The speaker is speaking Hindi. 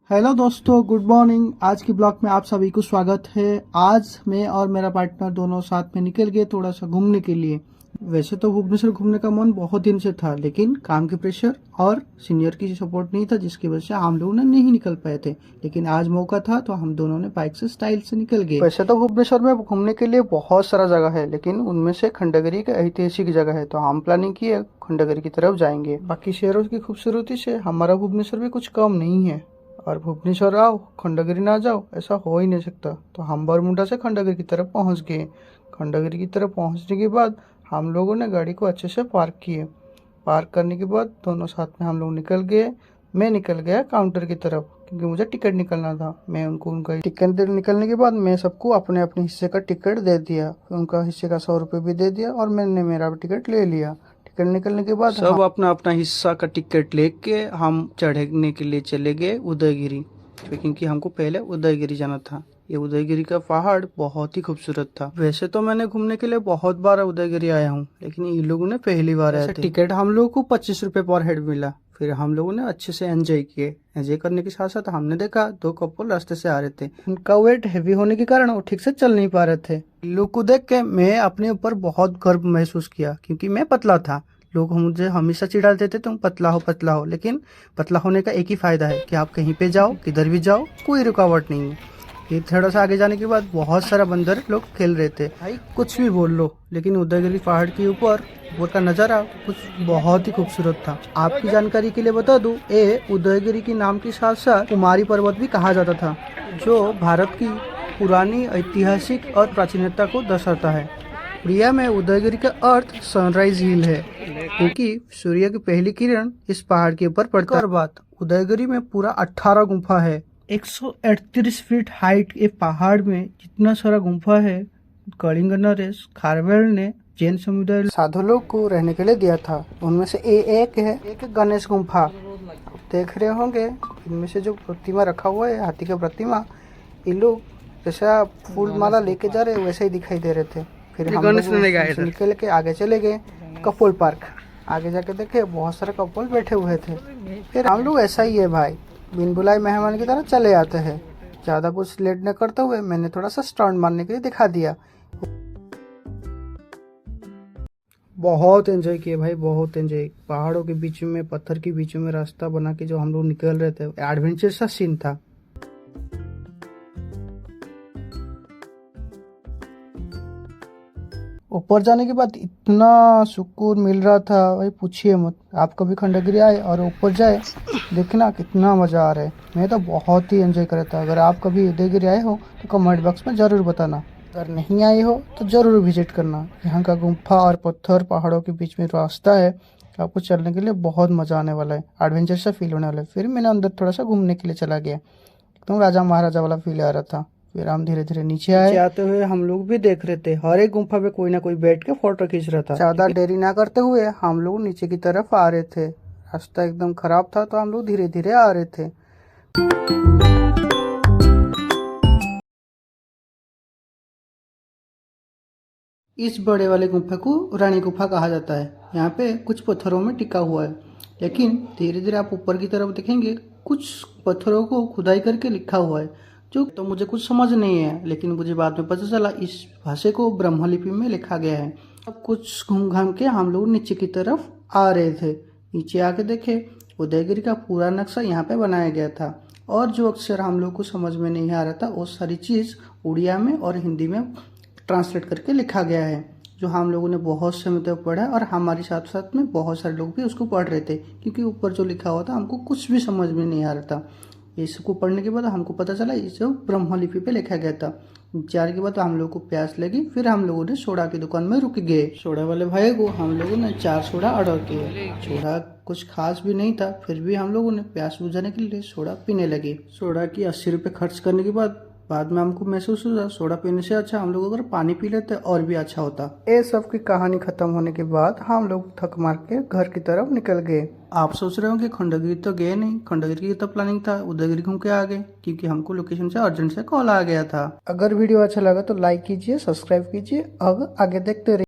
हेलो दोस्तों, गुड मॉर्निंग। आज की ब्लॉग में आप सभी को स्वागत है। आज मैं और मेरा पार्टनर दोनों साथ में निकल गए थोड़ा सा घूमने के लिए। वैसे तो भुवनेश्वर घूमने का मन बहुत दिन से था, लेकिन काम के प्रेशर और सीनियर की सपोर्ट नहीं था, जिसकी वजह से हम लोग नहीं निकल पाए थे। लेकिन आज मौका था तो हम दोनों ने बाइक से स्टाइल से निकल गए। वैसे तो भुवनेश्वर में घूमने के लिए बहुत सारा जगह है, लेकिन उनमें से खंडगिरी एक ऐतिहासिक जगह है, तो हम प्लानिंग किए खंडगिरी की तरफ जाएंगे। बाकी शहरों की खूबसूरती से हमारा भुवनेश्वर भी कुछ कम नहीं है। और भुवनेश्वर आओ खंडगिरी ना जाओ, ऐसा हो ही नहीं सकता। तो हम बरमुंडा से खंडगिरी की तरफ पहुंच गए। खंडगिरी की तरफ पहुंचने के बाद हम लोगों ने गाड़ी को अच्छे से पार्क किए। पार्क करने के बाद दोनों साथ में हम लोग निकल गए। मैं निकल गया काउंटर की तरफ, क्योंकि मुझे टिकट निकलना था। मैं उनका टिकट निकलने के बाद मैं सबको अपने अपने हिस्से का टिकट दे दिया। उनका हिस्से का 100 रुपये भी दे दिया और मैंने मेरा टिकट ले लिया। टिकट निकलने के बाद सब अपना अपना हिस्सा का टिकट लेके हम चढ़ने के लिए चले गए उदयगिरी, क्योंकि हमको पहले उदयगिरी जाना था। ये उदयगिरी का पहाड़ बहुत ही खूबसूरत था। वैसे तो मैंने घूमने के लिए बहुत बार उदयगिरी आया हूँ, लेकिन ये लोगों ने पहली बार आया था। टिकट हम लोगों को 25 रुपए पर हेड मिला। फिर हम लोगों ने अच्छे से एंजॉय किए। एंजॉय करने के साथ साथ हमने देखा 2 कपल रास्ते से आ रहे थे। उनका वेट हैवी होने के कारण वो ठीक से चल नहीं पा रहे थे। लोग को देख के मैं अपने ऊपर बहुत गर्व महसूस किया, क्योंकि मैं पतला था। लोग मुझे हमेशा चिढ़ा देते तुम पतला हो, लेकिन पतला होने का एक ही फायदा है कि आप कहीं पे जाओ, किधर भी जाओ, कोई रुकावट नहीं है। ये थोड़ा सा आगे जाने के बाद बहुत सारा बंदर लोग खेल रहे थे। भाई कुछ भी बोल लो, लेकिन उदयगिरी पहाड़ के ऊपर का नज़ारा कुछ बहुत ही खूबसूरत था। आपकी जानकारी के लिए बता दूं, ये उदयगिरी के नाम के साथ साथ कुमारी पर्वत भी कहा जाता था, जो भारत की पुरानी ऐतिहासिक और प्राचीनता को दर्शाता है। उड़िया में उदयगिरी का अर्थ सनराइज हिल है, क्योंकि सूर्य की पहली किरण इस पहाड़ के ऊपर पड़ता है। बात उदयगिरी में पूरा 18 गुफा है। 138 फीट हाइट के पहाड़ में जितना सारा गुफा है, कलिंग नरेश खारवेल ने जैन समुदाय साधु लोग को रहने के लिए दिया था। उनमें से एक है गणेश गुफा। देख रहे होंगे इनमें से जो प्रतिमा रखा हुआ है, हाथी का प्रतिमा, ये लोग जैसा फूल माला लेके जा रहे वैसे ही दिखाई दे रहे थे। फिर हम निकल के आगे चले गए कपल पार्क। आगे जाके देखे बहुत सारे कपल बैठे हुए थे। फिर हम लोग ऐसा ही है भाई, बिन बुलाए मेहमान की तरह चले आते हैं। ज़्यादा कुछ लेट न करते हुए मैंने थोड़ा सा स्टंट मारने के लिए दिखा दिया। बहुत एंजॉय किए भाई, बहुत एंजॉय। पहाड़ों के बीच में, पत्थर के बीच में रास्ता बना के जो हम लोग निकल रहे थे, एडवेंचर सा सीन था। ऊपर जाने के बाद इतना सुकून मिल रहा था भाई, पूछिए मत। आप कभी खंडगिरी आए और ऊपर जाए, देखना कितना मज़ा आ रहा है। मैं तो बहुत ही एंजॉय कर रहा था। अगर आप कभी उदयगिरी आए हो तो कमेंट बॉक्स में ज़रूर बताना। अगर नहीं आए हो तो ज़रूर विजिट करना। यहाँ का गुम्फा और पत्थर पहाड़ों के बीच में रास्ता है, आपको चलने के लिए बहुत मज़ा आने वाला है, एडवेंचर सा फील होने वाला है। फिर मैंने अंदर थोड़ा सा घूमने के लिए चला गया, एकदम राजा महाराजा वाला फील आ रहा था। फिर हम धीरे धीरे नीचे आए। आते हुए हम लोग भी देख रहे थे, हर एक गुफा पे कोई ना कोई बैठ के फोटो खींच रहा था। ज्यादा देरी ना करते हुए हम लोग नीचे की तरफ आ रहे थे। रास्ता एकदम खराब था, तो हम लोग धीरे धीरे आ रहे थे। इस बड़े वाले गुफा को रानी गुफा कहा जाता है। यहाँ पे कुछ पत्थरों में टिका हुआ है, लेकिन धीरे धीरे आप ऊपर की तरफ देखेंगे कुछ पत्थरों को खुदाई करके लिखा हुआ है, जो तो मुझे कुछ समझ नहीं है, लेकिन मुझे बाद में पता चला इस भाषा को ब्रह्मलिपि में लिखा गया है। अब कुछ घूम घाम के हम लोग नीचे की तरफ आ रहे थे। नीचे आके देखे उदयगिरी का पूरा नक्शा यहाँ पे बनाया गया था, और जो अक्षर हम लोग को समझ में नहीं आ रहा था वो सारी चीज़ उड़िया में और हिंदी में ट्रांसलेट करके लिखा गया है, जो हम लोगों ने बहुत समय तक पढ़ा, और हमारे साथ साथ में बहुत सारे लोग भी उसको पढ़ रहे थे, क्योंकि ऊपर जो लिखा हुआ था हमको कुछ भी समझ में नहीं आ रहा था। इसको पढ़ने के बाद हमको पता चला इसे ब्रह्मलिपि पे लिखा गया था। जाने के बाद हम लोग को प्यास लगी। फिर हम लोगों ने सोडा की दुकान में रुक गए। सोडा वाले भाई को हम लोगों ने 4 सोडा ऑर्डर किए। सोडा कुछ खास भी नहीं था, फिर भी हम लोगों ने प्यास बुझाने के लिए सोडा पीने लगे। सोडा की 80 रुपये खर्च करने के बाद में हमको महसूस हुआ सोडा पीने से अच्छा हम लोग अगर पानी पी लेते और भी अच्छा होता। ये सब की कहानी खत्म होने के बाद हम लोग थक मार के घर की तरफ निकल गए। आप सोच रहे हो कि खंडगिरी तो गए नहीं, खंडगिरी की तो प्लानिंग था, उदयगिरी घूम के आ गए, क्योंकि हमको लोकेशन से अर्जेंट से कॉल आ गया था। अगर वीडियो अच्छा लगा तो लाइक कीजिए, सब्सक्राइब कीजिए, अब आगे देखते रहिए।